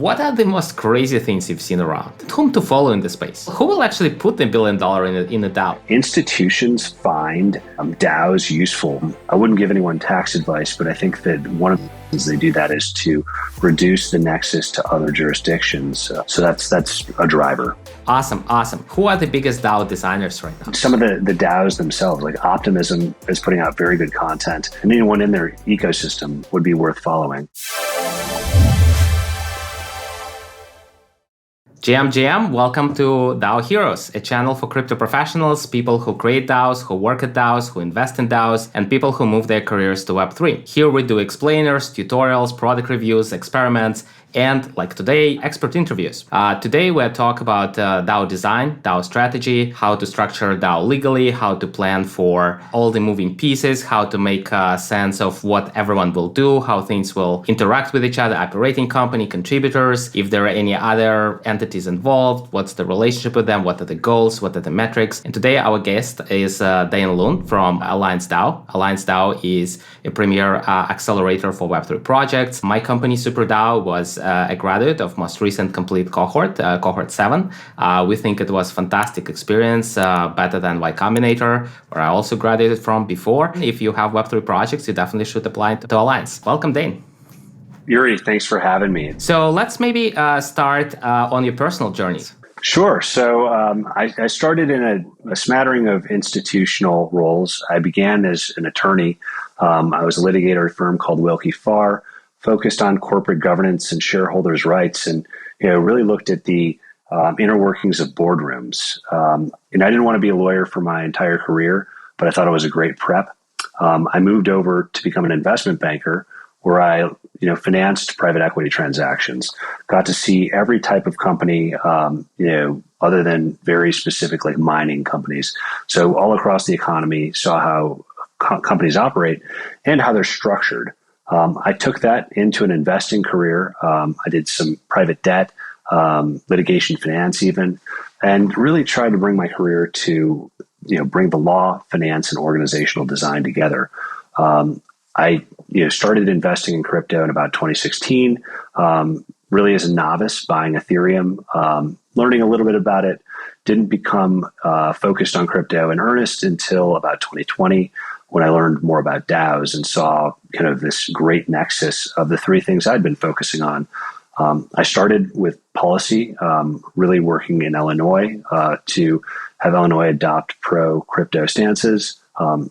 what are the most crazy things you've seen around? Whom to follow in the space? Who will actually put the $1 billion in a DAO? Institutions find DAOs useful. I wouldn't give anyone tax advice, but I think that one of the reasons they do that is to reduce the nexus to other jurisdictions. So that's a driver. Awesome. Who are the biggest DAO designers right now? Some of the DAOs themselves, like Optimism, is putting out very good content, and anyone in their ecosystem would be worth following. GM, welcome to DAO Heroes, a channel for crypto professionals, people who create DAOs, who work at DAOs, who invest in DAOs, and people who move their careers to Web3. Here we do explainers, tutorials, product reviews, experiments, and like today, expert interviews. Today we'll talk about DAO design, DAO strategy, how to structure DAO legally, how to plan for all the moving pieces, how to make sense of what everyone will do, how things will interact with each other, operating company, contributors, if there are any other entities involved, what's the relationship with them, what are the goals, what are the metrics. And today our guest is Dane Lund from Alliance DAO. Alliance DAO is a premier accelerator for Web3 projects. My company, SuperDAO, was a graduate of most recent complete cohort, cohort 7. We think it was fantastic experience, better than Y Combinator, where I also graduated from before. If you have Web3 projects, you definitely should apply to Alliance. Welcome, Dane. Yuri, thanks for having me. So let's maybe start on your personal journeys. Sure. So I started in a smattering of institutional roles. I began as an attorney. I was a litigator at a firm called Wilkie Farr, focused on corporate governance and shareholders' rights, and really looked at the inner workings of boardrooms. And I didn't want to be a lawyer for my entire career, but I thought it was a great prep. I moved over to become an investment banker, where I financed private equity transactions. Got to see every type of company, other than very specific like mining companies. So all across the economy, saw how companies operate and how they're structured. I took that into an investing career. I did some private debt, litigation finance even, and really tried to bring my career to, bring the law, finance, and organizational design together. I started investing in crypto in about 2016, really as a novice, buying Ethereum, learning a little bit about it. Didn't become focused on crypto in earnest until about 2020, when I learned more about DAOs and saw kind of this great nexus of the three things I'd been focusing on. I started with policy, really working in Illinois to have Illinois adopt pro-crypto stances.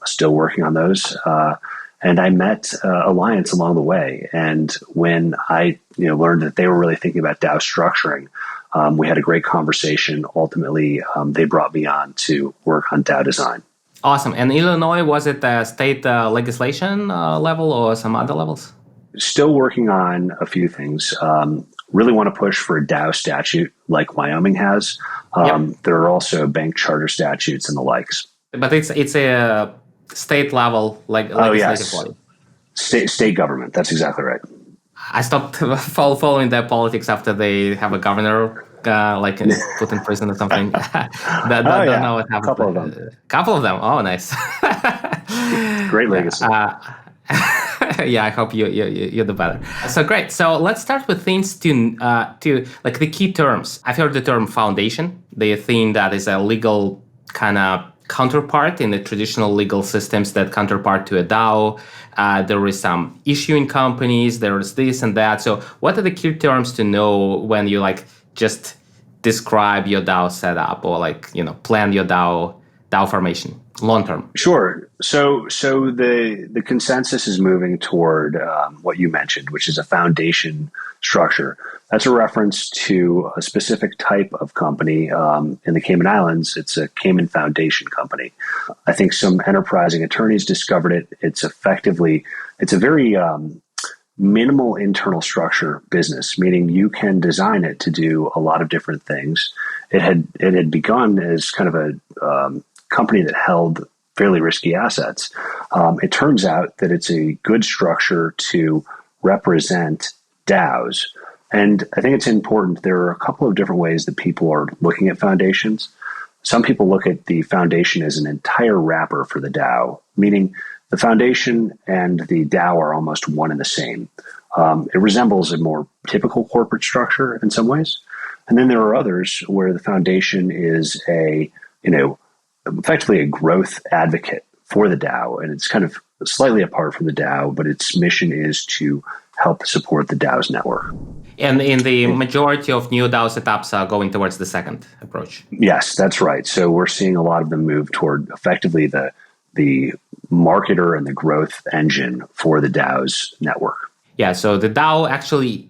Still working on those. And I met Alliance along the way. And when I learned that they were really thinking about DAO structuring, we had a great conversation. Ultimately, they brought me on to work on DAO design. Awesome. And Illinois, was it the state legislation level or some other levels? Still working on a few things. Really want to push for a DAO statute like Wyoming has. There are also bank charter statutes and the likes. But it's a state level, legislative body. State government. That's exactly right. I stopped following their politics after they have a governor put in prison or something. Don't know what happened. Couple of them. Oh, nice. Great legacy. I hope you're the better. So great. So let's start with things to like the key terms. I've heard the term foundation. The thing that is a legal kind of counterpart in the traditional legal systems, that counterpart to a DAO. There is some issuing companies, there is this and that. So what are the key terms to know when you just describe your DAO setup or plan your DAO formation long term? Sure. So the consensus is moving toward what you mentioned, which is a foundation structure. That's a reference to a specific type of company in the Cayman Islands. It's a Cayman Foundation company. I think some enterprising attorneys discovered it. It's a very minimal internal structure business, meaning you can design it to do a lot of different things. It had begun as kind of a company that held fairly risky assets. It turns out that it's a good structure to represent DAOs. And I think it's important. There are a couple of different ways that people are looking at foundations. Some people look at the foundation as an entire wrapper for the DAO, meaning the foundation and the DAO are almost one and the same. It resembles a more typical corporate structure in some ways. And then there are others where the foundation is effectively a growth advocate for the DAO. And it's kind of slightly apart from the DAO, but its mission is to help support the DAO's network. And in the majority of new DAO setups are going towards the second approach. Yes, that's right. So we're seeing a lot of them move toward effectively the marketer and the growth engine for the DAO's network. Yeah, so the DAO actually,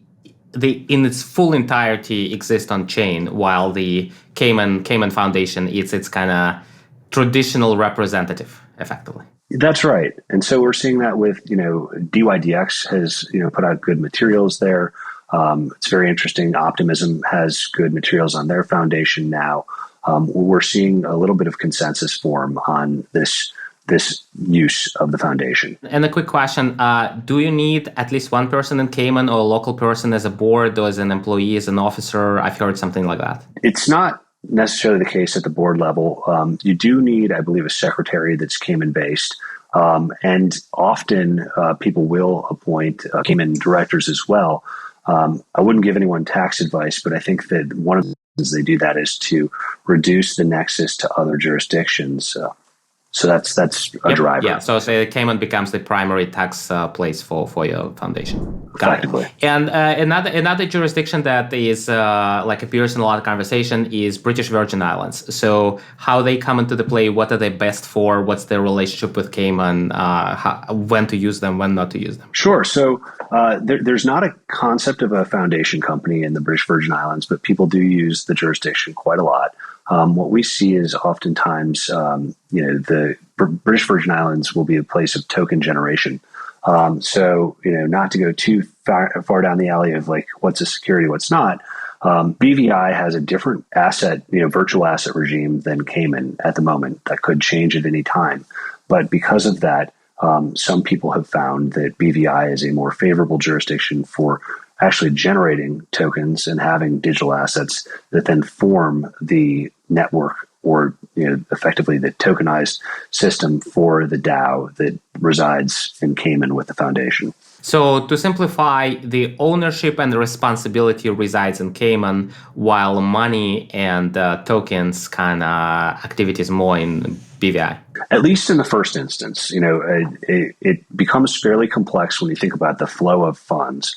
in its full entirety, exists on chain, while the Cayman Foundation is its kind of traditional representative, effectively. That's right. And so we're seeing that with, dYdX has, put out good materials there. It's very interesting. Optimism has good materials on their foundation now. We're seeing a little bit of consensus form on this use of the foundation. And a quick question, do you need at least one person in Cayman or a local person as a board or as an employee, as an officer? I've heard something like that. It's not necessarily the case at the board level. You do need, I believe, a secretary that's Cayman-based. And often people will appoint Cayman directors as well. I wouldn't give anyone tax advice, but I think that one of the reasons they do that is to reduce the nexus to other jurisdictions. So that's a driver. Yeah, so say Cayman becomes the primary tax place for your foundation. Effectively. And another jurisdiction that is appears in a lot of conversation is British Virgin Islands. So how they come into the play, what are they best for, what's their relationship with Cayman, when to use them, when not to use them? Sure. So there's not a concept of a foundation company in the British Virgin Islands, but people do use the jurisdiction quite a lot. What we see is oftentimes, the British Virgin Islands will be a place of token generation. So, not to go too far down the alley of like what's a security, what's not. BVI has a different virtual asset regime than Cayman at the moment. That could change at any time. But because of that, some people have found that BVI is a more favorable jurisdiction for actually generating tokens and having digital assets that then form the network or effectively the tokenized system for the DAO that resides in Cayman with the foundation. So to simplify, the ownership and the responsibility resides in Cayman, while money and tokens kind of activities more in BVI. At least in the first instance, it becomes fairly complex when you think about the flow of funds.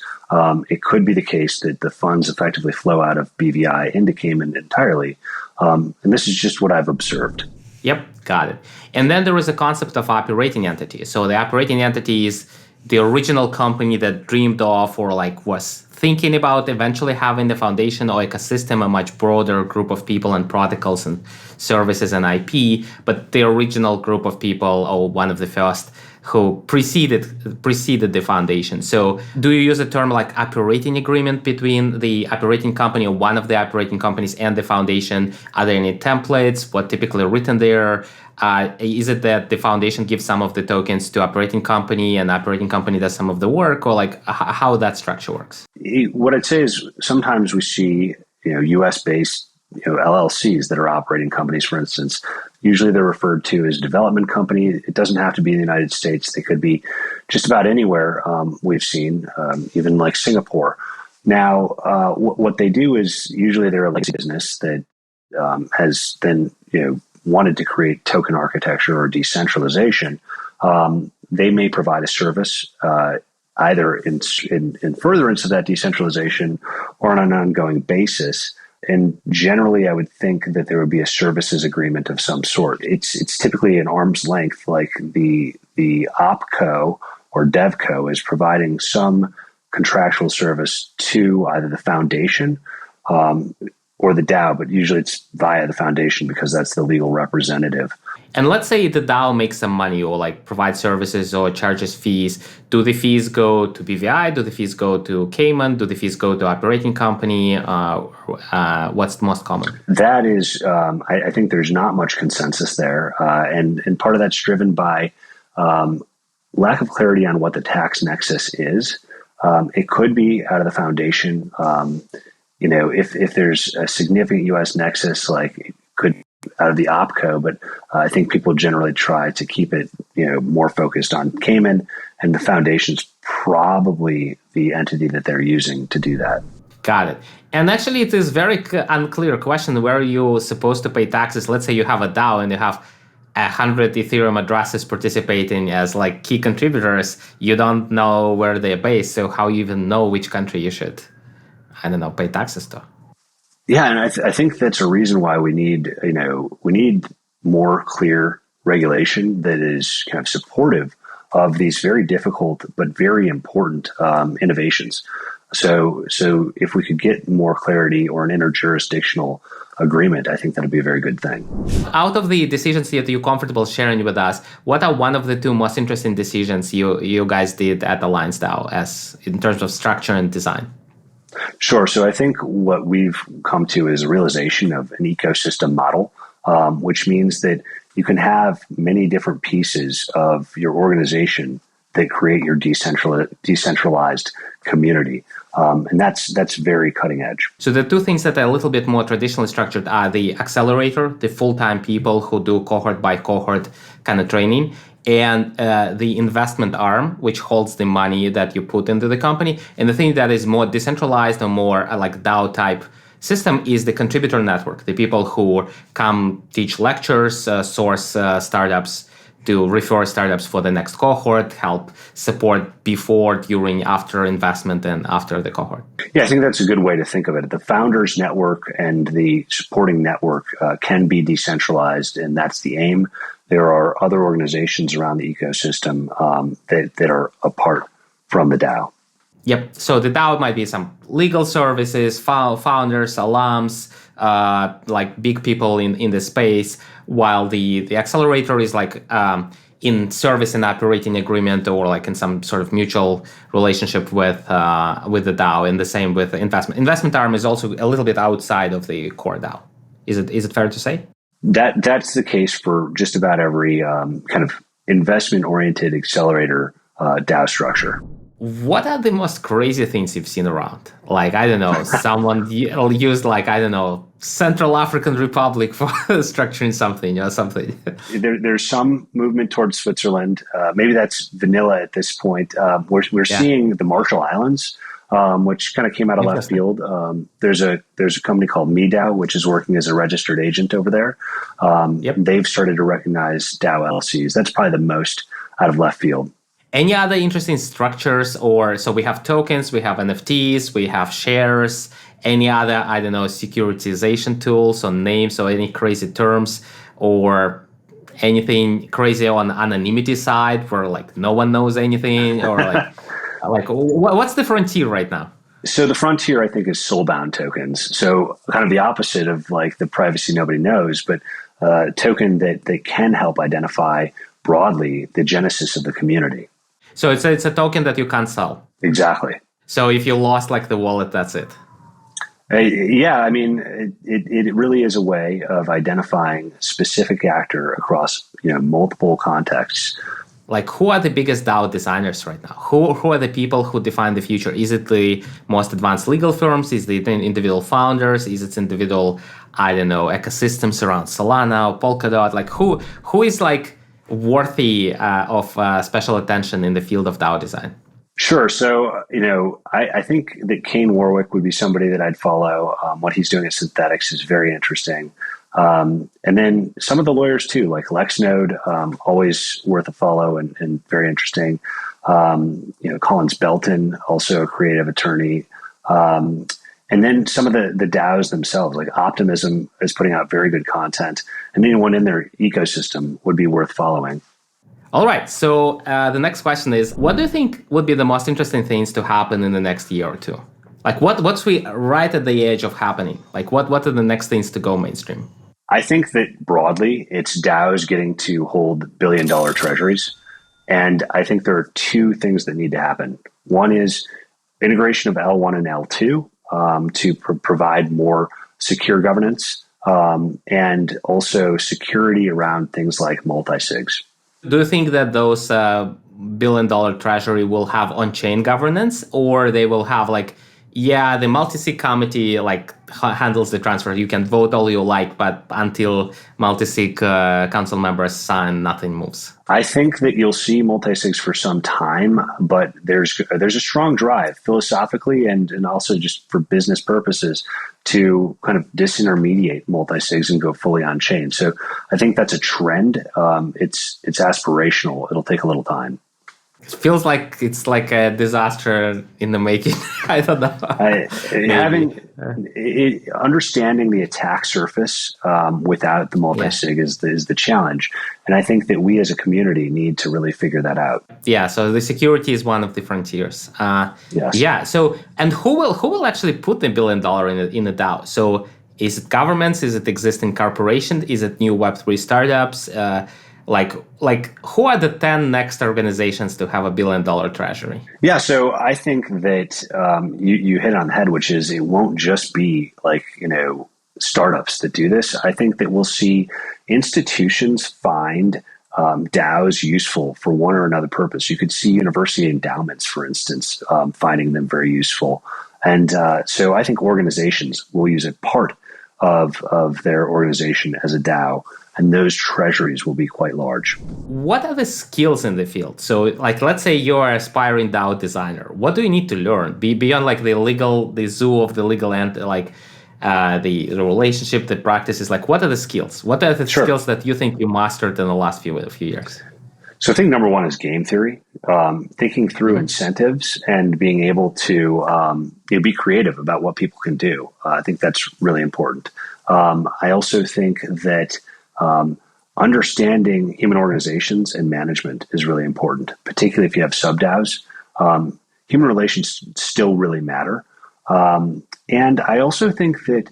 It could be the case that the funds effectively flow out of BVI into Cayman entirely. And this is just what I've observed. Yep, got it. And then there is a concept of operating entity. So the operating entity is the original company that dreamed of or was thinking about eventually having the foundation or ecosystem, a much broader group of people and protocols and services and IP, but the original group of people or one of the first who preceded the foundation. So do you use the term like operating agreement between the operating company or one of the operating companies and the foundation? Are there any templates? What typically written there? Is it that the foundation gives some of the tokens to operating company and operating company does some of the work, or how that structure works? What I'd say is sometimes we see, US-based, LLCs that are operating companies, for instance. Usually they're referred to as development company. It doesn't have to be in the United States. They could be just about anywhere we've seen, even like Singapore. Now, what they do is usually they're a legacy business that has then, wanted to create token architecture or decentralization. They may provide a service either in furtherance of that decentralization or on an ongoing basis. And generally, I would think that there would be a services agreement of some sort. It's typically an arm's length, like the OpCo or DevCo is providing some contractual service to either the foundation or the DAO, but usually it's via the foundation because that's the legal representative. And let's say the DAO makes some money or provides services or charges fees. Do the fees go to BVI? Do the fees go to Cayman? Do the fees go to operating company? What's the most common? That is, I think there's not much consensus there. And part of that's driven by lack of clarity on what the tax nexus is. It could be out of the foundation. If there's a significant U.S. nexus, it could out of the OpCo, but I think people generally try to keep it, more focused on Cayman, and the foundation's probably the entity that they're using to do that. Got it. And actually, it is very unclear question where you're supposed to pay taxes. Let's say you have a DAO and you have 100 Ethereum addresses participating as like key contributors. You don't know where they're based, so how you even know which country you should, I don't know, pay taxes to? Yeah, and I think that's a reason why we need more clear regulation that is kind of supportive of these very difficult but very important innovations. So if we could get more clarity or an interjurisdictional agreement, I think that'd be a very good thing. Out of the decisions that you're comfortable sharing with us, what are one of the two most interesting decisions you guys did at Alliance DAO as in terms of structure and design? Sure. So I think what we've come to is a realization of an ecosystem model, which means that you can have many different pieces of your organization that create your decentralized community. And that's very cutting edge. So the two things that are a little bit more traditionally structured are the accelerator, the full-time people who do cohort by cohort kind of training, and the investment arm, which holds the money that you put into the company. And the thing that is more decentralized or more like DAO type system is the contributor network, the people who come teach lectures, source startups, to refer startups for the next cohort, help support before, during, after investment, and after the cohort. Yeah, I think that's a good way to think of it. The founders network and the supporting network can be decentralized, and that's the aim. There are other organizations around the ecosystem that are apart from the DAO. Yep. So the DAO might be some legal services, founders, alums, like big people in the space, while the accelerator is like in service and operating agreement or like in some sort of mutual relationship with the DAO, and the same with the investment. Investment arm is also a little bit outside of the core DAO. Is it fair to say? That's the case for just about every kind of investment-oriented accelerator DAO structure. What are the most crazy things you've seen around? Like, I don't know, someone used like, I don't know, Central African Republic for structuring something or something. There's some movement towards Switzerland. Maybe that's vanilla at this point. We're seeing the Marshall Islands, which kind of came out of left field. There's a company called MIDAO, which is working as a registered agent over there. They've started to recognize DAO LLCs. That's probably the most out of left field. Any other interesting structures? So we have tokens, we have NFTs, we have shares, any other, I don't know, securitization tools or names or any crazy terms or anything crazy on anonymity side where like no one knows anything or like what's the frontier right now? So the frontier, I think, is Soulbound tokens. So kind of the opposite of like the privacy nobody knows, but a token that can help identify broadly the genesis of the community. So it's a token that you can't sell. Exactly. So if you lost like the wallet, that's it. Yeah, I mean, it really is a way of identifying a specific actor across multiple contexts. Like, who are the biggest DAO designers right now? Who are the people who define the future? Is it the most advanced legal firms? Is it the individual founders? Is it individual, I don't know, ecosystems around Solana or Polkadot? Like, who is like worthy of special attention in the field of DAO design? Sure. So, I think that Kain Warwick would be somebody that I'd follow. What he's doing at Synthetics is very interesting. And then some of the lawyers too, like Lex Node, always worth a follow and very interesting. Collins Belton, also a creative attorney. And then some of the DAOs themselves, like Optimism, is putting out very good content. And anyone in their ecosystem would be worth following. All right. So the next question is, what do you think would be the most interesting things to happen in the next year or two? Like what's we right at the edge of happening? Like what are the next things to go mainstream? I think that broadly, it's DAOs getting to hold billion-dollar treasuries. And I think there are two things that need to happen. One is integration of L1 and L2 to provide more secure governance and also security around things like multi-sigs. Do you think that those billion-dollar treasury will have on-chain governance, or they will have like Yeah, the multi-sig committee like handles the transfer. You can vote all you like, but until multi-sig council members sign, nothing moves. I think that you'll see multi-sigs for some time, but there's a strong drive philosophically and also just for business purposes to kind of disintermediate multi-sigs and go fully on chain. So I think that's a trend. It's aspirational. It'll take a little time. It feels like it's like a disaster in the making. I don't know. Understanding the attack surface without the multi-sig is the challenge. And I think that we as a community need to really figure that out. Yeah, so the security is one of the frontiers. Yes. Yeah, so, and who will actually put the $1 billion in a DAO? So is it governments? Is it existing corporations? Is it new Web3 startups? Like who are the 10 next organizations to have $1 billion treasury? Yeah, so I think that you hit on the head, which is it won't just be like, startups that do this. I think that we'll see institutions find DAOs useful for one or another purpose. You could see university endowments, for instance, finding them very useful. And so I think organizations will use a part of their organization as a DAO, and those treasuries will be quite large. What are the skills in the field? So, like, let's say you're an aspiring DAO designer. What do you need to learn beyond like the zoo of the legal end, like the relationship, the practices? Like, what are the skills? What are the skills that you think you mastered in the last few years? So I think number one is game theory, thinking through incentives and being able to be creative about what people can do. I think that's really important. I also think that understanding human organizations and management is really important, particularly if you have sub-DAOs. Human relations still really matter. And I also think that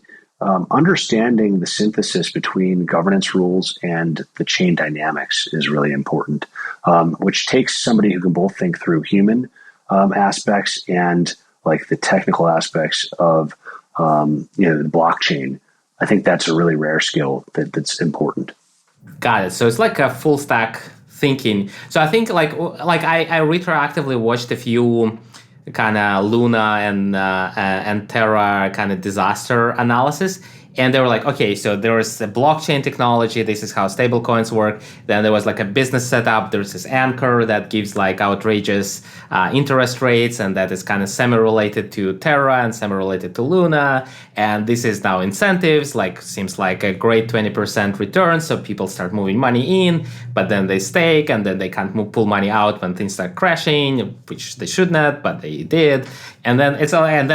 understanding the synthesis between governance rules and the chain dynamics is really important, which takes somebody who can both think through human aspects and like the technical aspects of the blockchain. I think that's a really rare skill that's important. Got it. So it's like a full stack thinking. So I think like I retroactively watched a few kind of Luna and Terra kind of disaster analysis. And they were like, okay, so there is a blockchain technology. This is how stablecoins work. Then there was like a business setup. There's this anchor that gives like outrageous interest rates. And that is kind of semi-related to Terra and semi-related to Luna. And this is now incentives, like seems like a great 20% return. So people start moving money in, but then they stake and then they can't pull money out when things start crashing, which they should not, but they did. And then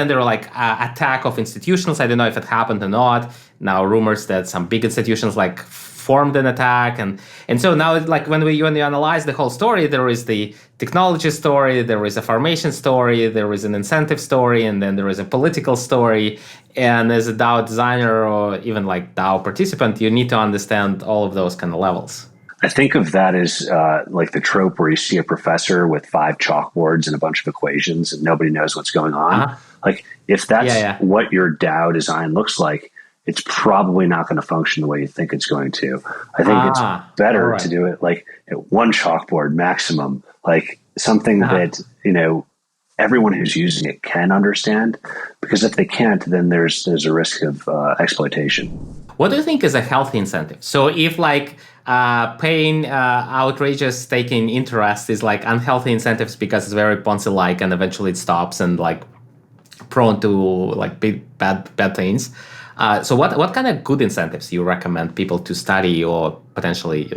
there were like attack of institutions. I don't know if it happened or not. Now rumors that some big institutions like formed an attack, and so now it's like when you analyze the whole story, there is the technology story, there is a formation story, there is an incentive story, and then there is a political story. And as a DAO designer or even like DAO participant, you need to understand all of those kind of levels. I think of that as like the trope where you see a professor with 5 chalkboards and a bunch of equations and nobody knows what's going on. Uh-huh. Like if that's what your DAO design looks like, it's probably not going to function the way you think it's going to. I think it's better to do it like at 1 chalkboard maximum, like something that, everyone who's using it can understand, because if they can't, then there's a risk of exploitation. What do you think is a healthy incentive? So if like paying outrageous staking interest is like unhealthy incentives because it's very Ponzi-like and eventually it stops and like prone to like bad things. So what kind of good incentives you recommend people to study or potentially,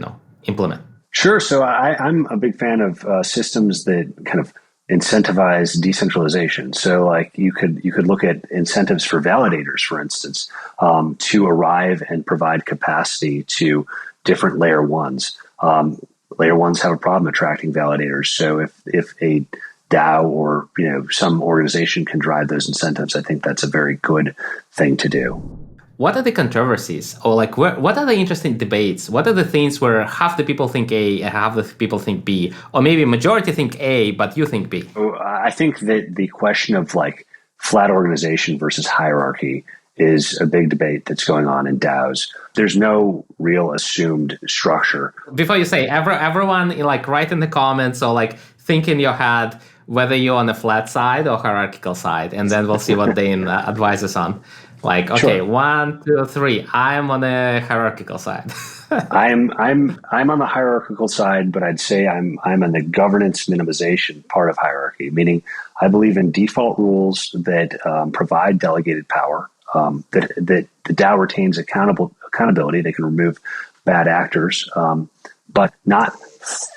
implement? Sure. So I'm a big fan of systems that kind of incentivize decentralization. So like you could look at incentives for validators, for instance, to arrive and provide capacity to different layer ones. Layer ones have a problem attracting validators. So if a DAO or some organization can drive those incentives, I think that's a very good thing to do. What are the controversies, or like what are the interesting debates? What are the things where half the people think A and half the people think B, or maybe majority think A but you think B? I think that the question of like flat organization versus hierarchy is a big debate that's going on in DAOs. There's no real assumed structure. Before you say, everyone like write in the comments or like think in your head, whether you're on the flat side or hierarchical side, and then we'll see what Dane advises on. Like, okay, Sure. 1, 2, 3. I'm on the hierarchical side. I'm on the hierarchical side, but I'd say I'm on the governance minimization part of hierarchy, meaning I believe in default rules that provide delegated power, that the DAO retains accountability. They can remove bad actors, but not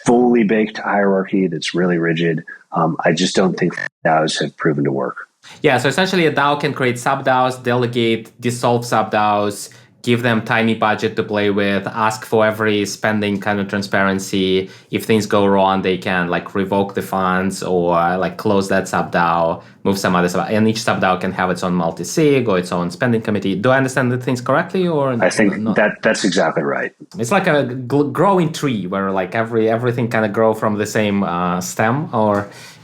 fully baked hierarchy that's really rigid. I just don't think DAOs have proven to work. Yeah, so essentially a DAO can create sub-DAOs, delegate, dissolve sub-DAOs, give them tiny budget to play with, ask for every spending kind of transparency. If things go wrong, they can like revoke the funds or like close that sub-DAO, move some other sub, and each sub-DAO can have its own multi-sig or its own spending committee. Do I understand the things correctly, or I think that's exactly right. It's like a growing tree where like everything kind of grow from the same stem,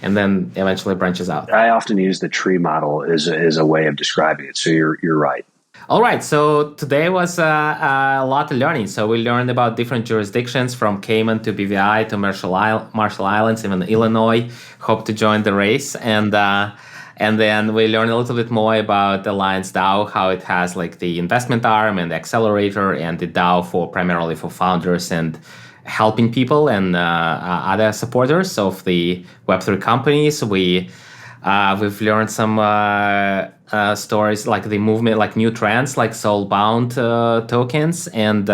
and then eventually branches out. I often use the tree model as a way of describing it. So you're right. All right, so today was a lot of learning. So we learned about different jurisdictions from Cayman to BVI to Marshall Islands, even Illinois. Hope to join the race. And then we learned a little bit more about Alliance DAO, how it has like the investment arm and the accelerator and the DAO primarily for founders and helping people and other supporters of the Web3 companies. We've learned some stories like the movement, like new trends, like Soulbound tokens, and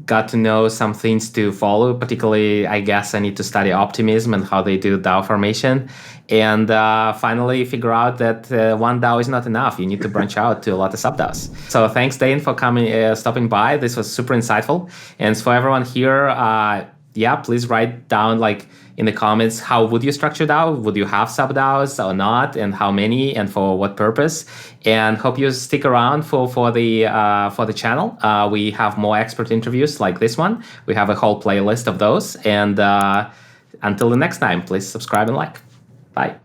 got to know some things to follow. Particularly, I guess I need to study optimism and how they do DAO formation, and finally figure out that one DAO is not enough. You need to branch out to a lot of sub DAOs. So thanks, Dane, for stopping by. This was super insightful, and for everyone here, please write down like in the comments, how would you structure DAO? Would you have sub DAOs or not? And how many and for what purpose? And hope you stick around for the channel. We have more expert interviews like this one. We have a whole playlist of those. And until the next time, please subscribe and like. Bye.